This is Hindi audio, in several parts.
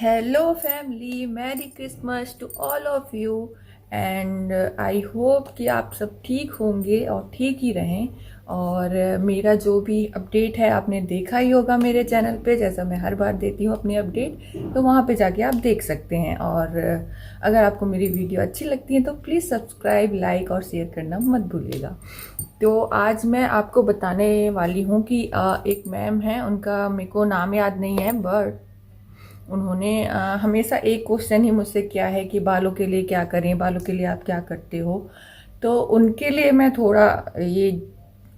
Hello family, merry Christmas to all of you. And I hope कि आप सब ठीक होंगे और ठीक ही रहें। और मेरा जो भी अपडेट है आपने देखा ही होगा मेरे चैनल पे, जैसा मैं हर बार देती हूँ अपनी अपडेट, तो वहाँ पे जाके आप देख सकते हैं। और अगर आपको मेरी वीडियो अच्छी लगती है तो प्लीज़ सब्सक्राइब, लाइक और शेयर करना मत भूलिएगा। तो आज मैं आपको बताने वाली हूँ कि एक मैम है, उनका मेरे को नाम याद नहीं है, बट उन्होंने हमेशा एक क्वेश्चन ही मुझसे किया है कि बालों के लिए क्या करें, बालों के लिए आप क्या करते हो। तो उनके लिए मैं थोड़ा ये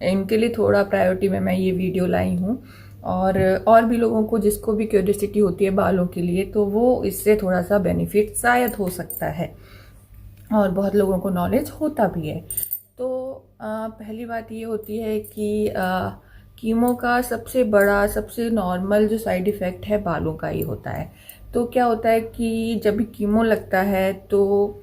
इनके लिए थोड़ा प्रायोरिटी में मैं ये वीडियो लाई हूँ। और भी लोगों को जिसको भी क्यूरियोसिटी होती है बालों के लिए, तो वो इससे थोड़ा सा बेनिफिट शायद हो सकता है, और बहुत लोगों को नॉलेज होता भी है। तो पहली बात ये होती है कि कीमो का सबसे बड़ा, सबसे नॉर्मल जो साइड इफ़ेक्ट है बालों का ही होता है। तो क्या होता है कि जब भी कीमो लगता है तो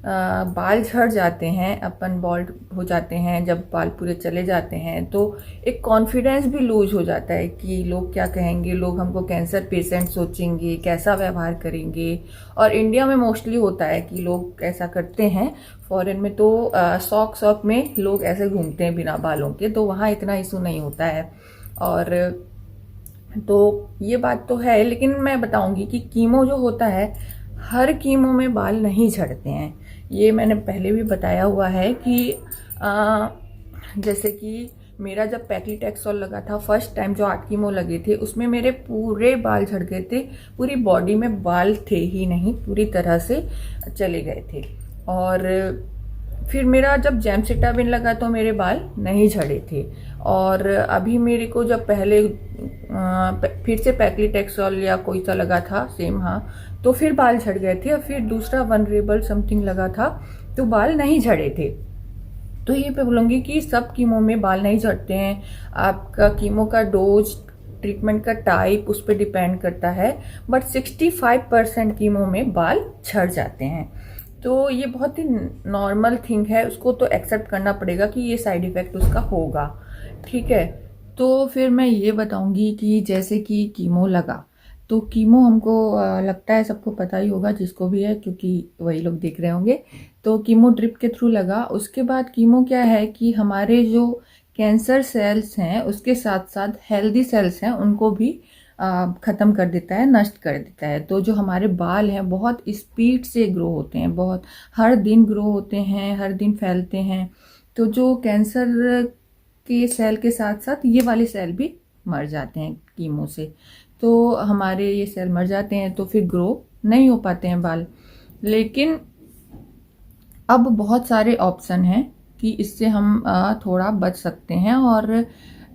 बाल झड़ जाते हैं, अपन बॉल्ड हो जाते हैं। जब बाल पूरे चले जाते हैं तो एक कॉन्फिडेंस भी लूज हो जाता है कि लोग क्या कहेंगे, लोग हमको कैंसर पेशेंट सोचेंगे, कैसा व्यवहार करेंगे। और इंडिया में मोस्टली होता है कि लोग ऐसा करते हैं। फॉरेन में तो शौक में लोग ऐसे घूमते हैं बिना बालों के, तो वहाँ इतना इशू नहीं होता है। और तो ये बात तो है, लेकिन मैं बताऊंगी कि कीमो जो होता है, हर कीमो में बाल नहीं झड़ते हैं। ये मैंने पहले भी बताया हुआ है कि जैसे कि मेरा जब पैक्लीटैक्सोल लगा था फर्स्ट टाइम, जो 8 कीमो लगे थे, उसमें मेरे पूरे बाल झड़ गए थे। पूरी बॉडी में बाल थे ही नहीं, पूरी तरह से चले गए थे। और फिर मेरा जब जेमसिटाबिन लगा तो मेरे बाल नहीं झड़े थे। और अभी मेरे को जब पहले फिर से पैक्लीटैक्सोल या कोई सा लगा था सेम, हाँ, तो फिर बाल झड़ गए थे। और फिर दूसरा वनरेबल समथिंग लगा था तो बाल नहीं झड़े थे। तो ये पे बोलूँगी कि सब कीमो में बाल नहीं झड़ते हैं। आपका कीमो का डोज, ट्रीटमेंट का टाइप उस पर डिपेंड करता है। बट 65% कीमो में बाल झड़ जाते हैं। तो ये बहुत ही नॉर्मल थिंग है, उसको तो एक्सेप्ट करना पड़ेगा कि ये साइड इफ़ेक्ट उसका होगा। ठीक है। तो फिर मैं ये बताऊंगी कि जैसे कि कीमो लगा, तो कीमो हमको लगता है सबको पता ही होगा जिसको भी है, क्योंकि वही लोग देख रहे होंगे। तो कीमो ड्रिप के थ्रू लगा। उसके बाद कीमो क्या है कि हमारे जो कैंसर सेल्स हैं उसके साथ साथ हेल्दी सेल्स हैं उनको भी ख़त्म कर देता है, नष्ट कर देता है। तो जो हमारे बाल हैं बहुत स्पीड से ग्रो होते हैं, बहुत हर दिन ग्रो होते हैं, हर दिन फैलते हैं। तो जो कैंसर के सेल के साथ साथ ये वाले सेल भी मर जाते हैं कीमो से। तो हमारे ये सेल मर जाते हैं तो फिर ग्रो नहीं हो पाते हैं बाल। लेकिन अब बहुत सारे ऑप्शन हैं कि इससे हम थोड़ा बच सकते हैं, और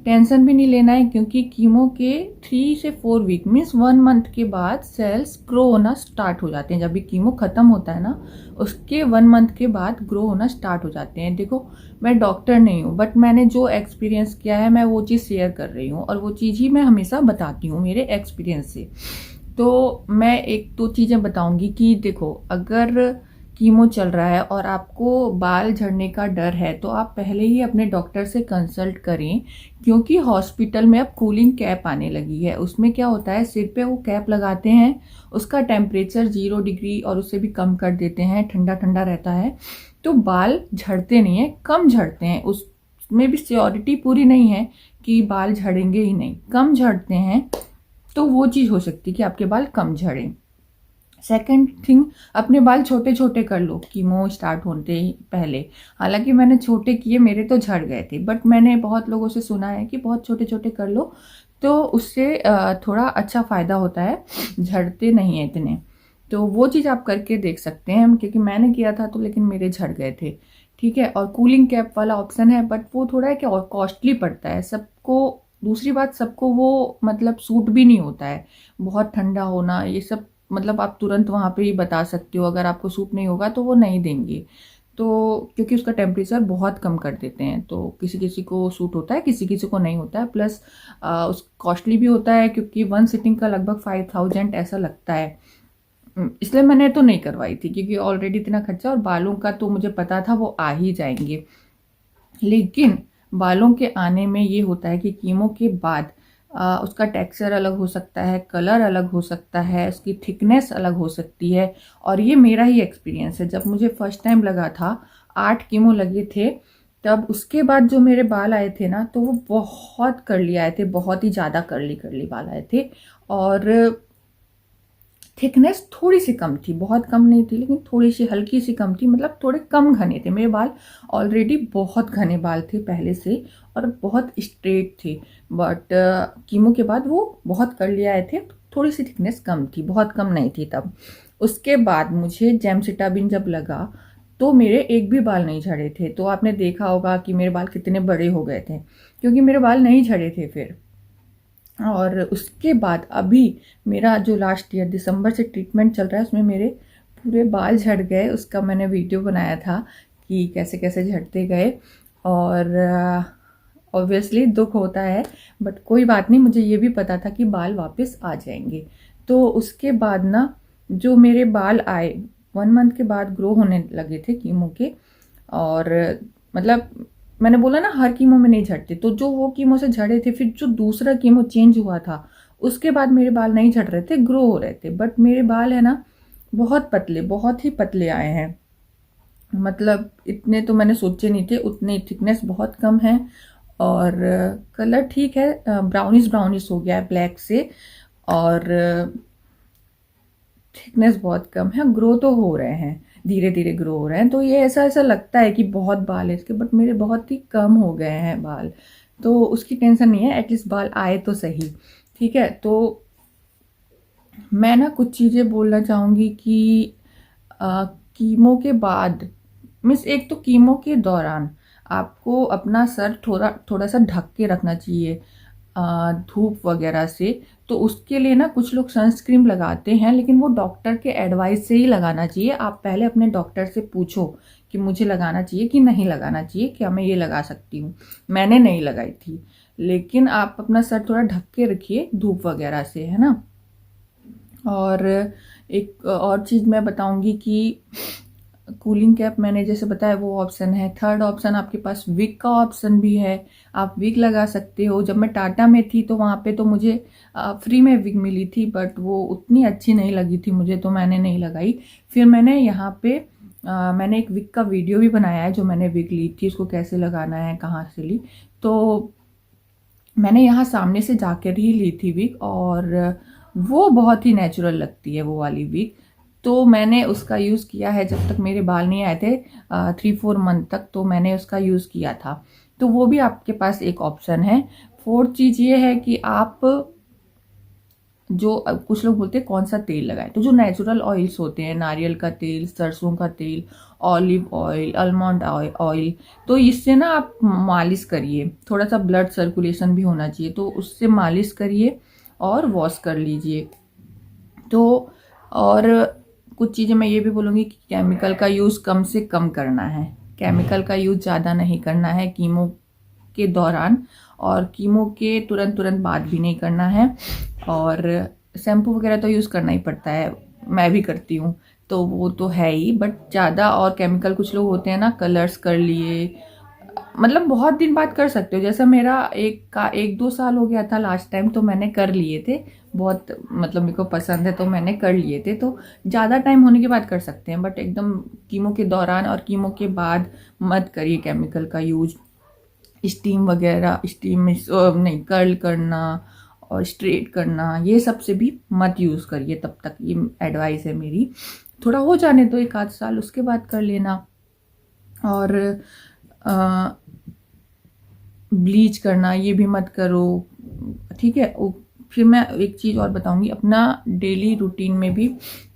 टेंशन भी नहीं लेना है, क्योंकि कीमो के 3 से 4 वीक मीन्स 1 मंथ के बाद सेल्स ग्रो होना स्टार्ट हो जाते हैं। जब भी कीमो ख़त्म होता है ना, उसके 1 मंथ के बाद ग्रो होना स्टार्ट हो जाते हैं। देखो, मैं डॉक्टर नहीं हूँ, बट मैंने जो एक्सपीरियंस किया है मैं वो चीज़ शेयर कर रही हूँ, और वो चीज़ ही मैं हमेशा बताती हूँ मेरे एक्सपीरियंस से। तो मैं एक दो चीज़ें बताऊंगी कि देखो, अगर कीमो चल रहा है और आपको बाल झड़ने का डर है तो आप पहले ही अपने डॉक्टर से कंसल्ट करें। क्योंकि हॉस्पिटल में अब कूलिंग कैप आने लगी है। उसमें क्या होता है, सिर पे वो कैप लगाते हैं, उसका टेम्परेचर 0 डिग्री और उससे भी कम कर देते हैं, ठंडा ठंडा रहता है। तो बाल झड़ते नहीं है, कम झड़ते हैं। उसमें भी श्योरिटी पूरी नहीं है कि बाल झड़ेंगे ही नहीं, कम झड़ते हैं। तो वो चीज़ हो सकती है कि आपके बाल कम झड़ें। सेकेंड थिंग, अपने बाल छोटे छोटे कर लो कीमो स्टार्ट होते ही पहले। हालांकि मैंने छोटे किए, मेरे तो झड़ गए थे, बट मैंने बहुत लोगों से सुना है कि बहुत छोटे छोटे कर लो तो उससे थोड़ा अच्छा फ़ायदा होता है, झड़ते नहीं है इतने। तो वो चीज़ आप करके देख सकते हैं, क्योंकि मैंने किया था तो लेकिन मेरे झड़ गए थे। ठीक है। और कूलिंग कैप वाला ऑप्शन है, बट वो थोड़ा है कि और कॉस्टली पड़ता है सबको। दूसरी बात, सबको वो मतलब सूट भी नहीं होता है। बहुत ठंडा होना ये सब, मतलब आप तुरंत वहाँ पे ही बता सकते हो, अगर आपको सूट नहीं होगा तो वो नहीं देंगे। तो क्योंकि उसका टेम्परेचर बहुत कम कर देते हैं, तो किसी किसी को सूट होता है, किसी किसी को नहीं होता है। प्लस उस कॉस्टली भी होता है, क्योंकि 1 सिटिंग का लगभग 5000 ऐसा लगता है। इसलिए मैंने तो नहीं करवाई थी, क्योंकि ऑलरेडी इतना खर्चा, और बालों का तो मुझे पता था वो आ ही जाएंगे। लेकिन बालों के आने में ये होता है कि कीमो के बाद उसका टेक्सचर अलग हो सकता है, कलर अलग हो सकता है, उसकी थिकनेस अलग हो सकती है। और ये मेरा ही एक्सपीरियंस है, जब मुझे फर्स्ट टाइम लगा था 8 कीमो लगे थे, तब उसके बाद जो मेरे बाल आए थे ना, तो वो बहुत कर्ली आए थे, बहुत ही ज़्यादा कर्ली कर्ली बाल आए थे। और थिकनेस थोड़ी सी कम थी, बहुत कम नहीं थी, लेकिन थोड़ी सी हल्की सी कम थी, मतलब थोड़े कम घने थे। मेरे बाल ऑलरेडी बहुत घने बाल थे पहले से और बहुत स्ट्रेट थे, बट कीमो के बाद वो बहुत कर्ली आए थे, थोड़ी सी थिकनेस कम थी, बहुत कम नहीं थी तब। उसके बाद मुझे जेमसिटाबिन जब लगा तो मेरे एक भी बाल नहीं झड़े थे। तो आपने देखा होगा कि मेरे बाल कितने बड़े हो गए थे, क्योंकि मेरे बाल नहीं झड़े थे फिर। और उसके बाद अभी मेरा जो लास्ट ईयर दिसंबर से ट्रीटमेंट चल रहा है, उसमें मेरे पूरे बाल झड़ गए। उसका मैंने वीडियो बनाया था कि कैसे कैसे झड़ते गए। और ऑब्वियसली दुख होता है, बट कोई बात नहीं, मुझे ये भी पता था कि बाल वापस आ जाएंगे। तो उसके बाद ना, जो मेरे बाल आए 1 मंथ के बाद ग्रो होने लगे थे कीमो के। और मतलब मैंने बोला ना, हर कीमो में नहीं झड़ते, तो जो वो कीमो से झड़े थे, फिर जो दूसरा कीमो चेंज हुआ था उसके बाद मेरे बाल नहीं झड़ रहे थे, ग्रो हो रहे थे। बट मेरे बाल है ना, बहुत पतले, बहुत ही पतले आए हैं। मतलब इतने तो मैंने सोचे नहीं थे, उतने थिकनेस बहुत कम है। और कलर ठीक है, ब्राउनिश ब्राउनिश हो गया है ब्लैक से। और थिकनेस बहुत कम है, ग्रो तो हो रहे हैं, धीरे धीरे ग्रो हो रहे हैं। तो ये ऐसा ऐसा लगता है कि बहुत बाल है इसके, बट मेरे बहुत ही कम हो गए हैं बाल। तो उसकी टेंशन नहीं है, एटलीस्ट बाल आए तो सही। ठीक है, तो मैं ना कुछ चीज़ें बोलना चाहूँगी कि कीमो के बाद, मीन्स एक तो कीमो के दौरान आपको अपना सर थोड़ा थोड़ा सा ढक के रखना चाहिए धूप वगैरह से। तो उसके लिए ना कुछ लोग सनस्क्रीन लगाते हैं, लेकिन वो डॉक्टर के एडवाइस से ही लगाना चाहिए। आप पहले अपने डॉक्टर से पूछो कि मुझे लगाना चाहिए कि नहीं लगाना चाहिए, क्या मैं ये लगा सकती हूँ। मैंने नहीं लगाई थी, लेकिन आप अपना सर थोड़ा ढक के रखिए धूप वगैरह से, है ना। और एक और चीज़ मैं बताऊंगी कि कूलिंग कैप मैंने जैसे बताया वो ऑप्शन है। थर्ड ऑप्शन आपके पास विग का ऑप्शन भी है, आप विग लगा सकते हो। जब मैं टाटा में थी तो वहाँ पे तो मुझे फ्री में विग मिली थी, बट वो उतनी अच्छी नहीं लगी थी मुझे, तो मैंने नहीं लगाई। फिर मैंने यहाँ पे मैंने एक विग का वीडियो भी बनाया है, जो मैंने विग ली थी, उसको कैसे लगाना है, कहाँ से ली। तो मैंने यहाँ सामने से जाकर ही ली थी विग, और वो बहुत ही नेचुरल लगती है वो वाली विग। तो मैंने उसका यूज़ किया है जब तक मेरे बाल नहीं आए थे, 3-4 मंथ तक, तो मैंने उसका यूज़ किया था। तो वो भी आपके पास एक ऑप्शन है। फोर्थ चीज़ ये है कि आप जो कुछ लोग बोलते हैं कौन सा तेल लगाएं, तो जो नेचुरल ऑयल्स होते हैं, नारियल का तेल, सरसों का तेल, ऑलिव ऑयल, आलमंड ऑयल, तो इससे ना आप मालिश करिए। थोड़ा सा ब्लड सर्कुलेशन भी होना चाहिए, तो उससे मालिश करिए और वॉश कर लीजिए। तो और कुछ चीज़ें मैं ये भी बोलूँगी कि केमिकल का यूज़ कम से कम करना है, केमिकल का यूज़ ज़्यादा नहीं करना है कीमो के दौरान, और कीमो के तुरंत तुरंत बाद भी नहीं करना है। और शैम्पू वगैरह तो यूज़ करना ही पड़ता है, मैं भी करती हूँ, तो वो तो है ही। बट ज़्यादा और केमिकल, कुछ लोग होते हैं ना, कलर्स कर लिए, मतलब बहुत दिन बाद कर सकते हो। जैसा मेरा 1-2 साल हो गया था लास्ट टाइम, तो मैंने कर लिए थे बहुत, मतलब मेरे को पसंद है तो मैंने कर लिए थे। तो ज़्यादा टाइम होने के बाद कर सकते हैं, बट एकदम कीमो के दौरान और कीमो के बाद मत करिए केमिकल का यूज। स्टीम वगैरह, स्टीम में नहीं, कर्ल करना और स्ट्रेट करना, ये सब से भी मत यूज़ करिए तब तक, ये एडवाइस है मेरी। थोड़ा हो जाने दो 1-8 साल, उसके बाद कर लेना। और ब्लीच करना ये भी मत करो, ठीक है। फिर मैं एक चीज़ और बताऊंगी, अपना डेली रूटीन में भी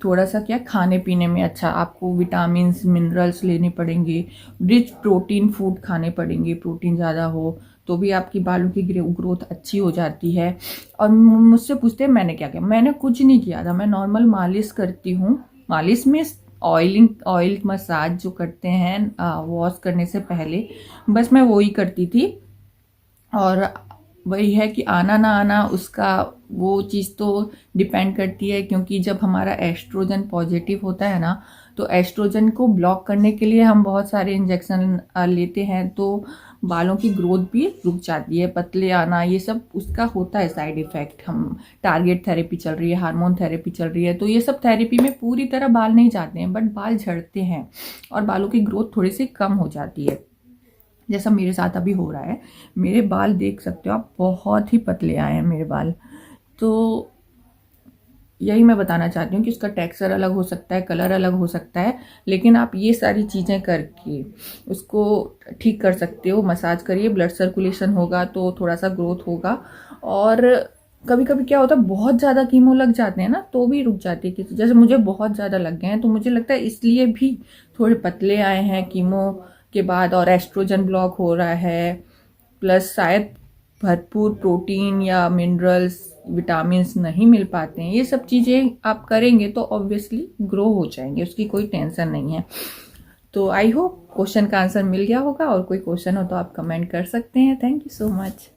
थोड़ा सा क्या खाने पीने में अच्छा, आपको विटामिन मिनरल्स लेने पड़ेंगे, रिच प्रोटीन फूड खाने पड़ेंगे, प्रोटीन ज़्यादा हो तो भी आपकी बालों की ग्रोथ अच्छी हो जाती है। और मुझसे पूछते हैं मैंने क्या किया, मैंने कुछ नहीं किया था, मैं नॉर्मल मालिश करती हूँ। मालिश में ऑयल मसाज जो करते हैं वॉश करने से पहले, बस मैं वो ही करती थी। और वही है कि आना ना आना उसका वो चीज़ तो डिपेंड करती है, क्योंकि जब हमारा एस्ट्रोजन पॉजिटिव होता है ना, तो एस्ट्रोजन को ब्लॉक करने के लिए हम बहुत सारे इंजेक्शन लेते हैं, तो बालों की ग्रोथ भी रुक जाती है, पतले आना ये सब उसका होता है साइड इफ़ेक्ट। हम टारगेट थेरेपी चल रही है, हार्मोन थेरेपी चल रही है, तो ये सब थेरेपी में पूरी तरह बाल नहीं जाते हैं, बट बाल झड़ते हैं और बालों की ग्रोथ थोड़ी सी कम हो जाती है, जैसा मेरे साथ अभी हो रहा है। मेरे बाल देख सकते हो आप, बहुत ही पतले आए हैं मेरे बाल। तो यही मैं बताना चाहती हूँ कि उसका टेक्सचर अलग हो सकता है, कलर अलग हो सकता है, लेकिन आप ये सारी चीज़ें करके उसको ठीक कर सकते हो। मसाज करिए, ब्लड सर्कुलेशन होगा तो थोड़ा सा ग्रोथ होगा। और कभी कभी क्या होता है, बहुत ज़्यादा कीमो लग जाते हैं ना, तो भी रुक जाती है। कि जैसे मुझे बहुत ज़्यादा लग गए हैं, तो मुझे लगता है इसलिए भी थोड़े पतले आए हैं कीमो के बाद, और एस्ट्रोजन ब्लॉक हो रहा है, प्लस शायद भरपूर प्रोटीन या मिनरल्स विटामिन्स नहीं मिल पाते हैं। ये सब चीज़ें आप करेंगे तो ऑब्वियसली ग्रो हो जाएंगे, उसकी कोई टेंशन नहीं है। तो आई होप क्वेश्चन का आंसर मिल गया होगा, और कोई क्वेश्चन हो तो आप कमेंट कर सकते हैं। Thank you so much.